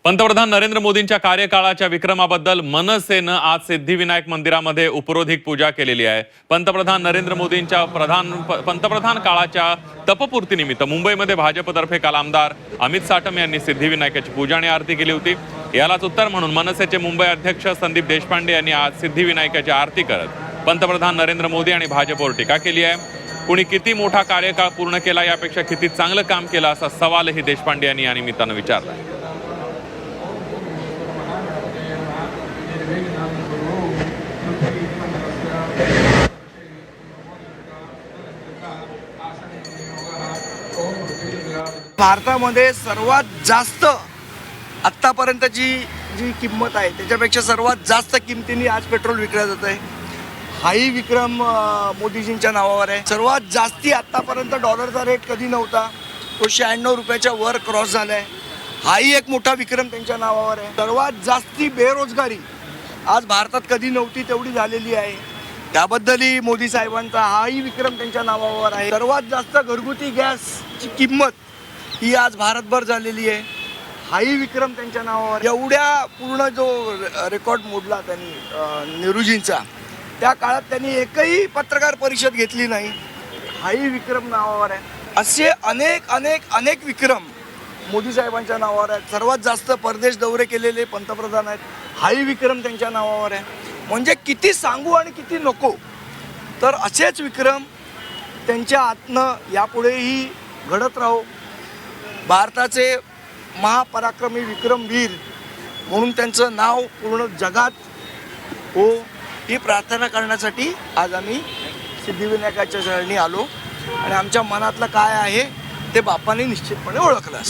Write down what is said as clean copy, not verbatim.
पंतप्रधान नरेंद्र मोदींच्या कार्यकाळाच्या विक्रमाबद्दल मनसेनं आज सिद्धिविनायक मंदिरामध्ये उपरोधिक पूजा केलेली आहे। पंतप्रधान नरेंद्र मोदींच्या पंतप्रधान काळाच्या तपपूर्तीनिमित्त मुंबईमध्ये भाजपतर्फे काल आमदार अमित साटम यांनी सिद्धिविनायकाची पूजा आणि आरती केली होती। यालाच उत्तर म्हणून मनसेचे मुंबई अध्यक्ष संदीप देशपांडे यांनी आज सिद्धिविनायकाची आरती करत पंतप्रधान नरेंद्र मोदी आणि भाजपवर टीका केली आहे। कुणी किती मोठा कार्यकाळ पूर्ण केला यापेक्षा किती चांगलं काम केलं असा सवालही देशपांडे यांनी या निमित्तानं विचारला। भारतामध्ये सर्वात जास्त आत्तापर्यंतची जी किंमत आहे त्याच्यापेक्षा सर्वात जास्त किमतीने आज पेट्रोल विकलं जात आहे। हाही विक्रम मोदीजींच्या नावावर आहे। सर्वात जास्ती आत्तापर्यंत डॉलरचा रेट कधी नव्हता, तो 96 रुपयाच्या वर क्रॉस झाला आहे। हाही एक मोठा विक्रम त्यांच्या नावावर आहे। सर्वात जास्ती बेरोजगारी आज भारतात कधी नव्हती तेवढी झालेली आहे, त्याबद्दलही मोदी साहेबांचा हाही विक्रम त्यांच्या नावावर आहे। सर्वात जास्त घरगुती गॅसची किंमत ही आज भारतभर झालेली आहे, हाही विक्रम त्यांच्या नावावर। एवढ्या पूर्ण जो रेकॉर्ड मोडला त्यांनी नेहरूजींचा, त्या काळात त्यांनी एकही पत्रकार परिषद घेतली नाही, हाही विक्रम नावावर आहे। असे अनेक अनेक अनेक विक्रम मोदी साहेबांच्या नावावर आहेत। सर्वात जास्त परदेश दौरे केलेले पंतप्रधान आहेत, हाही विक्रम त्यांच्या नावावर आहे। म्हणजे किती सांगू आणि किती नको, तर असेच विक्रम त्यांच्या आतनं यापुढेही घडत राहो। भारताचे महापराक्रमी विक्रमवीर म्हणून त्यांचं नाव पूर्ण जगात हो, ही प्रार्थना करण्यासाठी आज आम्ही सिद्धिविनायकाच्या चरणी आलो आणि आमच्या मनातलं काय आहे ते बापाने निश्चितपणे ओळखलं।